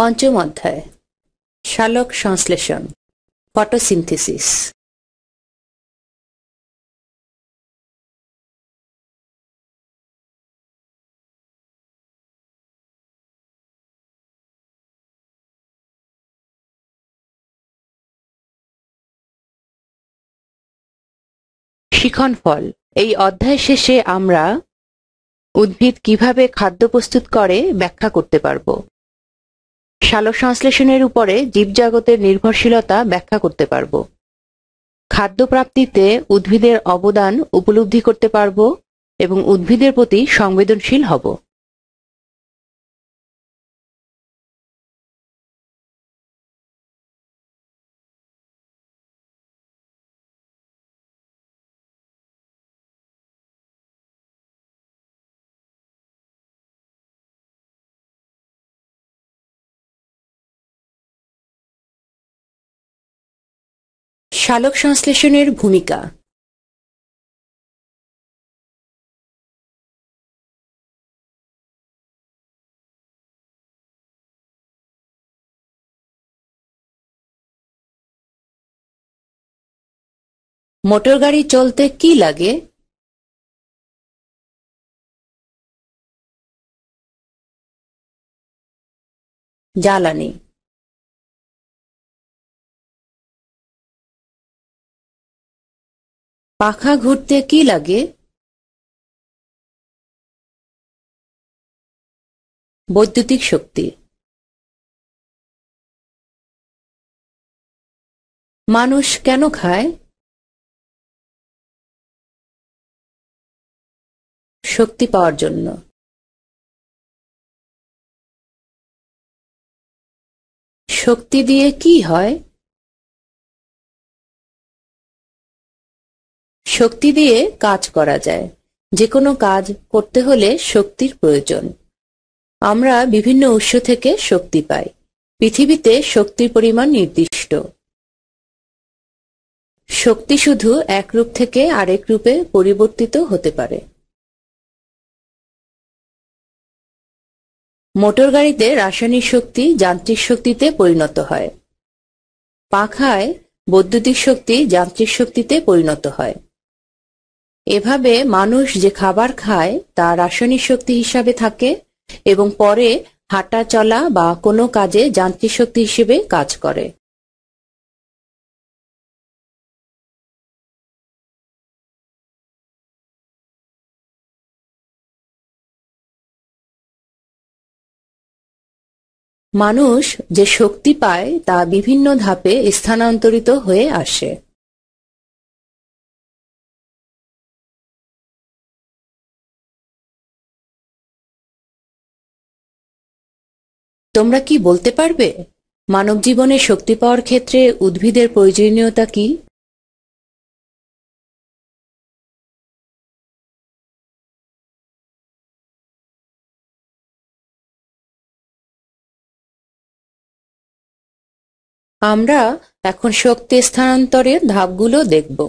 পঞ্চম অধ্যায় সালোক সংশ্লেষণ ফটোসিনথেসিস। শিখন ফল। এই অধ্যায় শেষে আমরা উদ্ভিদ কিভাবে খাদ্য প্রস্তুত করে ব্যাখ্যা করতে পারব। সালোক সংশ্লেষণের উপরে জীবজগতের নির্ভরশীলতা ব্যাখ্যা করতে পারব। খাদ্য প্রাপ্তিতে উদ্ভিদের অবদান উপলব্ধি করতে পারব এবং উদ্ভিদের প্রতি সংবেদনশীল হব। সালোক সংশ্লেষণের ভূমিকা। মোটর গাড়ি চলতে কি লাগে? জ্বালানি। পাখা ঘুরতে কি লাগে? বৈদ্যুতিক শক্তি। মানুষ কেন খায়? শক্তি পাওয়ার জন্য। শক্তি দিয়ে কি হয়? শক্তি দিয়ে কাজ করা যায়। যে কোনো কাজ করতে হলে শক্তির প্রয়োজন। আমরা বিভিন্ন উৎস থেকে শক্তি পাই। পৃথিবীতে শক্তির পরিমাণ নির্দিষ্ট। শক্তি শুধু এক রূপ থেকে আরেক রূপে পরিবর্তিত হতে পারে। মোটর গাড়িতে রাসায়নিক শক্তি যান্ত্রিক শক্তিতে পরিণত হয়। পাখায় বৈদ্যুতিক শক্তি যান্ত্রিক শক্তিতে পরিণত হয়। এভাবে মানুষ যে খাবার খায় তা রাসায়নিক শক্তি হিসাবে থাকে এবং পরে হাঁটা চলা বা কোনো কাজে যান্ত্রিক শক্তি হিসেবে কাজ করে। মানুষ যে শক্তি পায় তা বিভিন্ন ধাপে স্থানান্তরিত হয়ে আসে। তোমরা কি বলতে পারবে মানব জীবনে শক্তি পাওয়ার ক্ষেত্রে উদ্ভিদের প্রয়োজনীয়তা কি? আমরা এখন শক্তি স্থানান্তরের ধাপগুলো দেখব।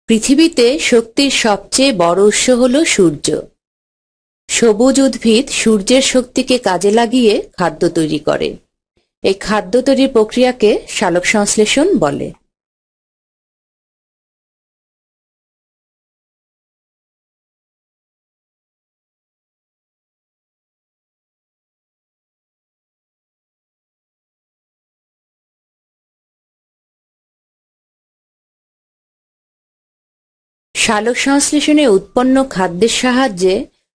পৃথিবীতে শক্তির সবচেয়ে বড় উৎস হল সূর্য। সবুজ উদ্ভিদ সূর্যের শক্তিকে কাজে লাগিয়ে খাদ্য তৈরি করে। এই খাদ্য তৈরির প্রক্রিয়াকে সালোক সংশ্লেষণ বলে। সালোক সংশ্লেষণে উৎপন্ন খাদ্যের সাহায্যে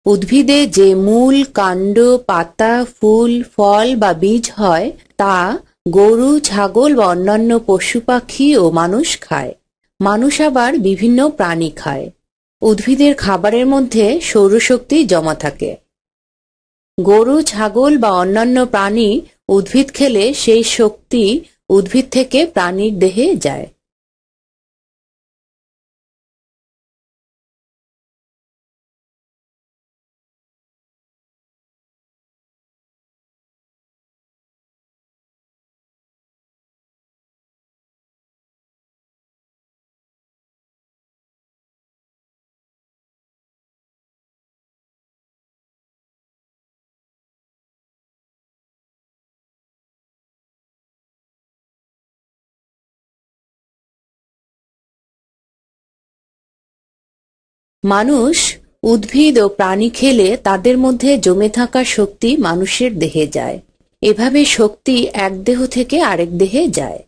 উদ্ভিদে যে মূল, কাণ্ড, পাতা, ফুল, ফল বা বীজ হয় তা গরু, ছাগল বা অন্যান্য পশু পাখি ও মানুষ খায়। মানুষ আবার বিভিন্ন প্রাণী খায়। উদ্ভিদের খাবারের মধ্যে সৌরশক্তি জমা থাকে। গরু, ছাগল বা অন্যান্য প্রাণী উদ্ভিদ খেলে সেই শক্তি উদ্ভিদ থেকে প্রাণীর দেহে যায়। মানুষ, উদ্ভিদ ও প্রাণী খেলে তাদের মধ্যে জমে থাকা শক্তি মানুষের দেহে যায়। এভাবে শক্তি এক দেহ থেকে আরেক দেহে যায়।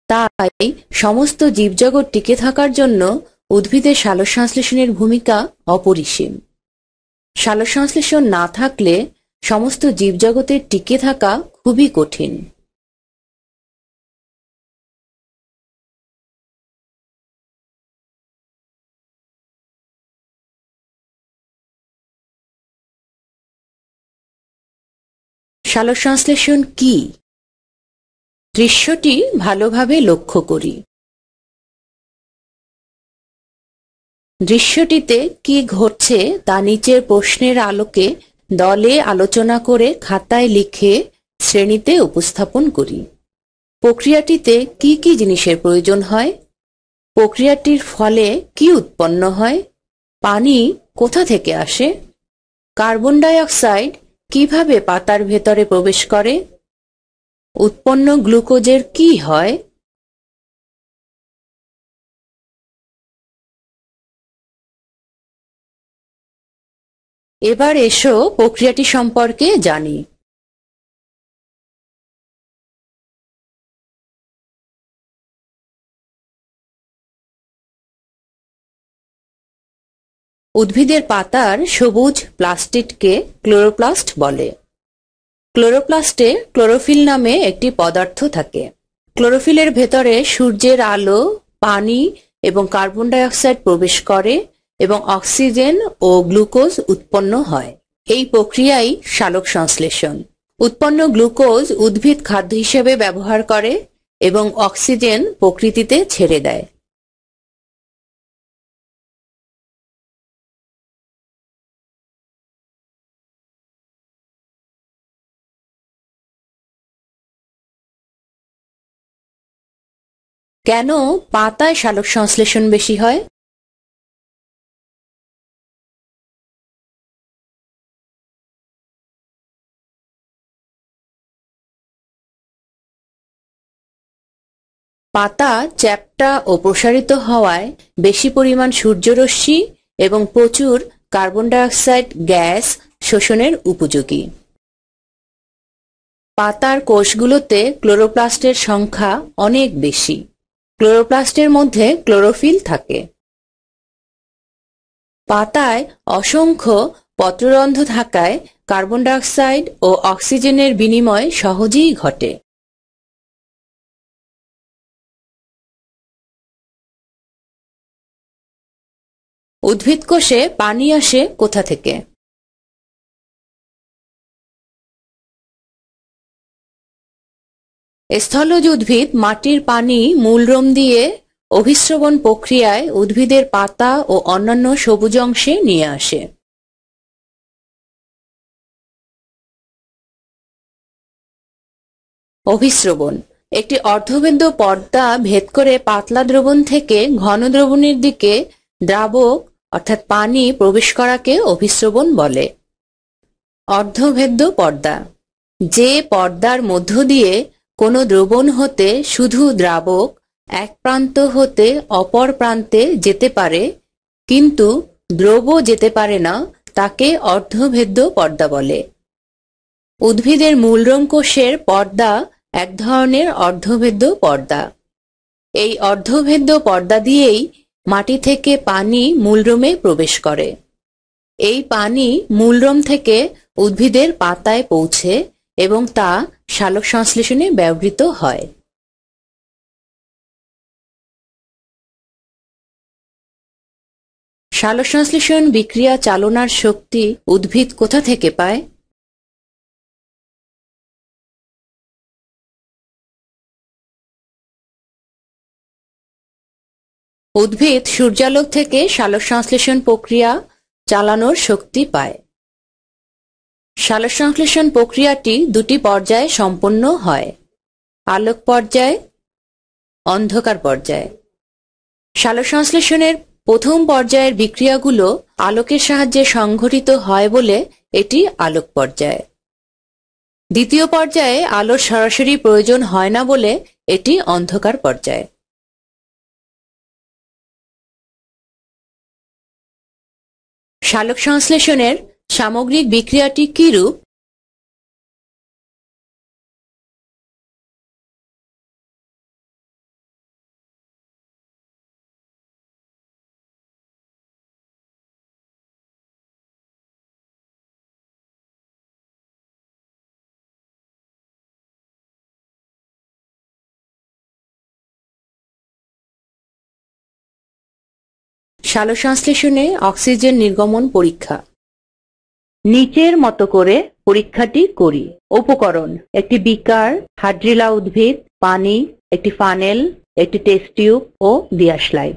তাই সমস্ত জীবজগৎ টিকে থাকার জন্য উদ্ভিদের সালোকসংশ্লেষণের ভূমিকা অপরিসীম। সালোকসংশ্লেষণ না থাকলে সমস্ত জীবজগতের টিকে থাকা খুবই কঠিন। সালোকসংশ্লেষণ কি? দৃশ্যটি ভালোভাবে লক্ষ্য করি। দৃশ্যটিতে কি ঘটছে তা নিচের প্রশ্নের আলোকে দলে আলোচনা করে খাতায় লিখে শ্রেণীতে উপস্থাপন করি। প্রক্রিয়াটিতে কি কি জিনিসের প্রয়োজন হয়? প্রক্রিয়াটির ফলে কি উৎপন্ন হয়? পানি কোথা থেকে আসে? কার্বন ডাই অক্সাইড কিভাবে পাতার ভেতরে প্রবেশ করে? উৎপন্ন গ্লুকোজের কি হয়? এবার এসো প্রক্রিয়াটি সম্পর্কে জানি। উদ্ভিদের পাতার সবুজ প্লাস্টিডকে ক্লোরোপ্লাস্ট বলে। ক্লোরোপ্লাস্টে ক্লোরোফিল নামে একটি পদার্থ থাকে। ক্লোরোফিলের ভেতরে সূর্যের আলো, পানি এবং কার্বন ডাই অক্সাইড প্রবেশ করে এবং অক্সিজেন ও গ্লুকোজ উৎপন্ন হয়। এই প্রক্রিয়াই সালোকসংশ্লেষণ। উৎপন্ন গ্লুকোজ উদ্ভিদ খাদ্য হিসেবে ব্যবহার করে এবং অক্সিজেন প্রকৃতিতে ছেড়ে দেয়। কেন পাতায় সালোকসংশ্লেষণ বেশি হয়? পাতা চ্যাপ্টা ও প্রসারিত হওয়ায় বেশি পরিমাণ সূর্যরশ্মি এবং প্রচুর কার্বন ডাই অক্সাইড গ্যাস শোষণের উপযোগী। পাতার কোষগুলোতে ক্লোরোপ্লাস্টের সংখ্যা অনেক বেশি। ক্লোরোপ্লাস্টের মধ্যে ক্লোরোফিল থাকে। পাতায় অসংখ্য পত্ররন্ধ্র থাকায় কার্বন ডাই অক্সাইড ও অক্সিজেনের বিনিময় সহজেই ঘটে। উদ্ভিদ কোষে পানি আসে কোথা থেকে? স্থলজ উদ্ভিদ মাটির পানি মূলরোম দিয়ে অভিস্রবণ প্রক্রিয়ায় উদ্ভিদের পাতা ও অন্যান্য সবুজ অংশে নিয়ে আসে। অভিস্রবণ একটি অর্ধবেদ্য পর্দা ভেদ করে পাতলা দ্রবণ থেকে ঘন দ্রবণের দিকে দ্রাবক অর্থাৎ পানি প্রবেশ করাকে অভিস্রবণ বলে। অর্ধভেদ্য পর্দা যে পর্দার মধ্য দিয়ে কোনো দ্রবণ হতে শুধু দ্রাবক এক প্রান্ত হতে অপর প্রান্তে যেতে পারে কিন্তু দ্রব যেতে পারে না, তাকে অর্ধভেদ্য পর্দা বলে। উদ্ভিদের মূলরোম কোষের পর্দা এক ধরনের অর্ধভেদ্য পর্দা। এই অর্ধভেদ্য পর্দা দিয়েই মাটি থেকে পানি মূলরোমে প্রবেশ করে। এই পানি মূলরোম থেকে উদ্ভিদের পাতায় পৌঁছে এবং তা সালোকসংশ্লেষণে ব্যবহৃত হয়। সালোকসংশ্লেষণ বিক্রিয়া চালনার শক্তি উদ্ভিদ কোথা থেকে পায়? উদ্ভিদ সূর্যালোক থেকে সালোকসংশ্লেষণ প্রক্রিয়া চালানোর শক্তি পায়। সালোকসংশ্লেষণ প্রক্রিয়াটি দুটি পর্যায়ে সম্পন্ন হয়: আলোক পর্যায়, অন্ধকার পর্যায়। সালোকসংশ্লেষণের প্রথম পর্যায়ের বিক্রিয়াগুলো আলোকের সাহায্যে সংঘটিত হয় বলে এটি আলোক পর্যায়। দ্বিতীয় পর্যায়ে আলোর সরাসরি প্রয়োজন হয় না বলে এটি অন্ধকার পর্যায়। সালোকসংশ্লেষণের সামগ্রিক বিক্রিয়াটি কিরূপ? সালোকসংশ্লেষণে অক্সিজেন নির্গমন পরীক্ষা। নিচের মতো করে পরীক্ষাটি করি। উপকরণ: একটি বিকার, হাইড্রিলা উদ্ভিদ, পানি, একটি ফানেল, একটি টেস্ট টিউব ও দিয়াশলাই।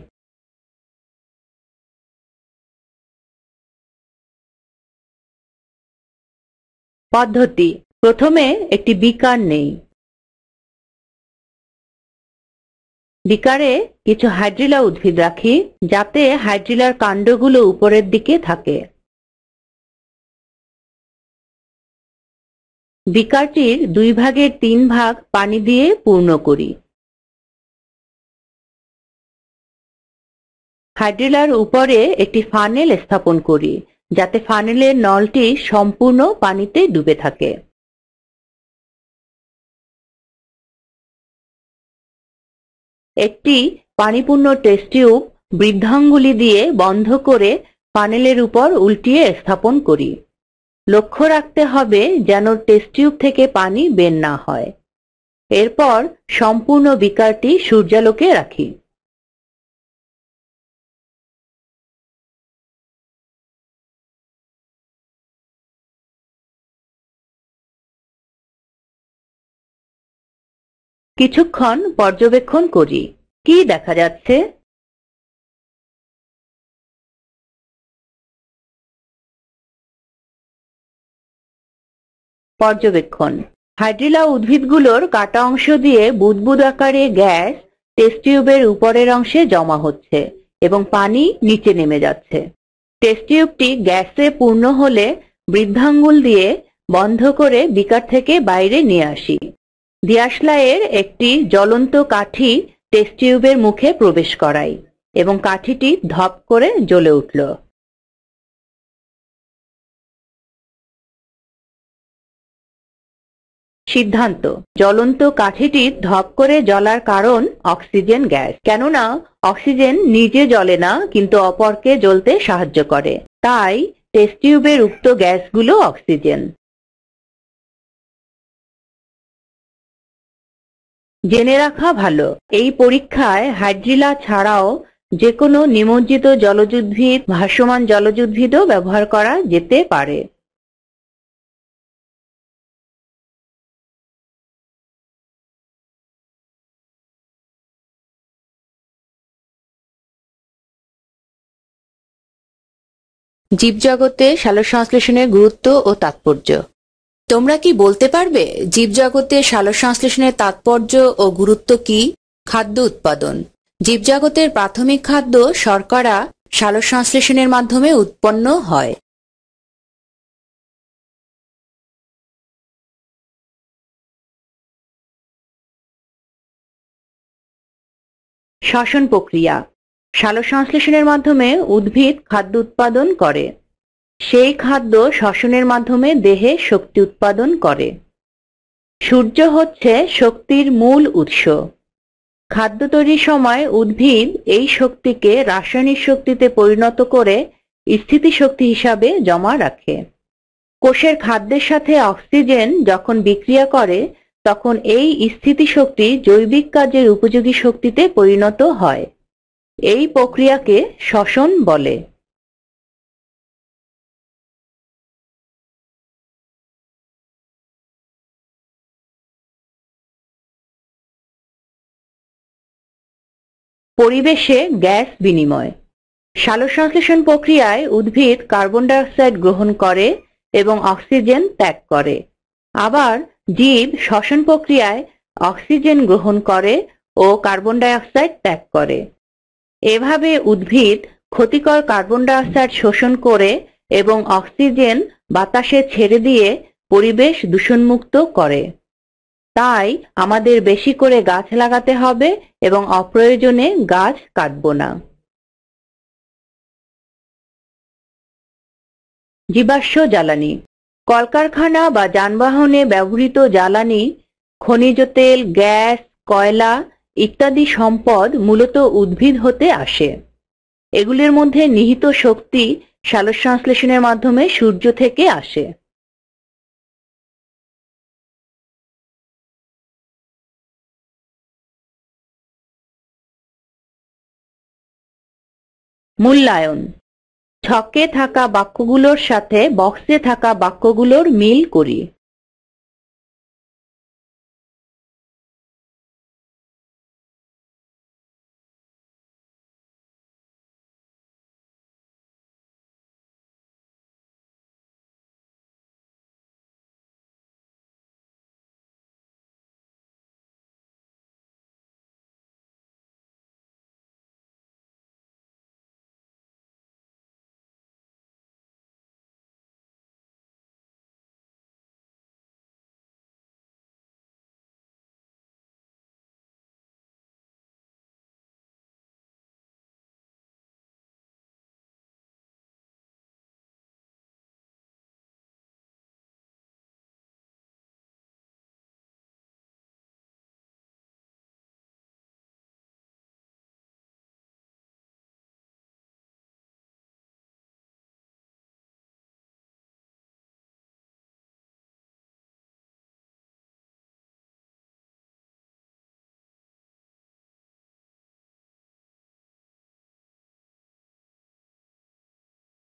পদ্ধতি: প্রথমে একটি বিকার নেই। বিকারে কিছু হাইড্রিলা উদ্ভিদ রাখি যাতে হাইড্রিলার কাণ্ডগুলো উপরের দিকে থাকে। বিকারটির 2 ভাগের 3 ভাগ পানি দিয়ে পূর্ণ করি। হাইড্রিলার উপরে একটি ফানেল স্থাপন করি যাতে ফানেলের নলটি সম্পূর্ণ পানিতে ডুবে থাকে। একটি পানিপূর্ণ টেস্ট টিউব বৃদ্ধাঙ্গুলি দিয়ে বন্ধ করে ফানেলের উপর উল্টিয়ে স্থাপন করি। লক্ষ্য রাখতে হবে যেন টেস্ট টিউব থেকে পানি বের না হয়। এরপর সম্পূর্ণ বিকারটি সূর্যালোকে রাখি। কিছুক্ষণ পর্যবেক্ষণ করি। কি দেখা যাচ্ছে? পর্যবেক্ষণ: হাইড্রিলা উদ্ভিদগুলোর কাটা অংশ দিয়ে বুদবুদ আকারে গ্যাস টেস্ট টিউবের উপরের অংশে জমা হচ্ছে এবং পানি নিচে নেমে যাচ্ছে। টেস্ট টিউবটি গ্যাসে পূর্ণ হলে বৃদ্ধাঙ্গুল দিয়ে বন্ধ করে বিকার থেকে বাইরে নিয়ে আসি। দিয়াশলাইয়ের একটি জ্বলন্ত কাঠি টেস্ট টিউবের মুখে প্রবেশ করাই এবং কাঠিটি ধপ করে জ্বলে উঠল। সিদ্ধান্ত: জ্বলন্ত কাঠিটি ধপ করে জ্বলার কারণ অক্সিজেন গ্যাস। কেননা অক্সিজেন নিজে জ্বলে না কিন্তু অপরকে জ্বলতে সাহায্য করে, তাই টেস্ট টিউবের উক্ত গ্যাসগুলো অক্সিজেন। জেনে রাখা ভালো, এই পরীক্ষায় হাইড্রিলা ছাড়াও যে কোনো নিমজ্জিত জলজ উদ্ভিদ, ভাসমান জলজ উদ্ভিদও ব্যবহার করা যেতে পারে। জীবজগতে সালোকসংশ্লেষণের গুরুত্ব ও তাৎপর্য। তোমরা কি বলতে পারবে জীবজগতে সালোকসংশ্লেষণের তাৎপর্য ও গুরুত্ব কি? খাদ্য উৎপাদন: জীবজগতের প্রাথমিক খাদ্য শর্করা সালোকসংশ্লেষণের মাধ্যমে উৎপন্ন হয়। শ্বসন প্রক্রিয়া: সালোকসংশ্লেষণের মাধ্যমে উদ্ভিদ খাদ্য উৎপাদন করে। সেই খাদ্য শ্বসনের মাধ্যমে দেহে শক্তি উৎপাদন করে। সূর্য হচ্ছে শক্তির মূল উৎস। খাদ্য তৈরির সময় উদ্ভিদ এই শক্তিকে রাসায়নিক শক্তিতে পরিণত করে স্থিতিশক্তি হিসাবে জমা রাখে। কোষের খাদ্যের সাথে অক্সিজেন যখন বিক্রিয়া করে তখন এই স্থিতিশক্তি জৈবিক কাজের উপযোগী শক্তিতে পরিণত হয়। এই প্রক্রিয়াকে শ্বসন বলে। পরিবেশে গ্যাস বিনিময়: সালোকসংশ্লেষণ প্রক্রিয়ায় উদ্ভিদ কার্বন ডাই অক্সাইড গ্রহণ করে এবং অক্সিজেন ত্যাগ করে। আবার জীব শ্বসন প্রক্রিয়ায় অক্সিজেন গ্রহণ করে ও কার্বন ডাই অক্সাইড ত্যাগ করে। এভাবে উদ্ভিদ ক্ষতিকর কার্বন ডাই অক্সাইড শোষণ করে এবং অক্সিজেন বাতাসে ছেড়ে দিয়ে পরিবেশ দূষণমুক্ত করে। তাই আমাদের বেশি করে গাছ লাগাতে হবে এবং অপ্রয়োজনে গাছ কাটব না। জীবাশ্ম জ্বালানি। কলকারখানা বা যানবাহনে ব্যবহৃত জ্বালানি, খনিজ তেল, গ্যাস, কয়লা ইত্যাদি সম্পদ মূলত উদ্ভিদ হতে আসে। এগুলির মধ্যে নিহিত শক্তি সালোকসংশ্লেষণের মাধ্যমে সূর্য থেকে আসে। মূল্যায়ন। ছকে থাকা বাক্যগুলোর সাথে বক্সে থাকা বাক্যগুলোর মিল করি।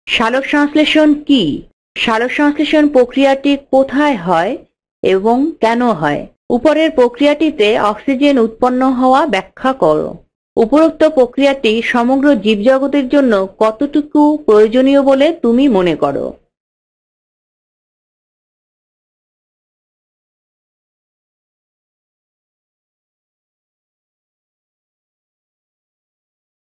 সালোকসংশ্লেষণ কি? সালোকসংশ্লেষণ প্রক্রিয়াটি কোথায় হয় এবং কেন হয়? উপরের প্রক্রিয়াটিতে অক্সিজেন উৎপন্ন হওয়া ব্যাখ্যা করো। উপরোক্ত প্রক্রিয়াটি সমগ্র জীবজগতের জন্য কতটুকু প্রয়োজনীয় বলে তুমি মনে করো?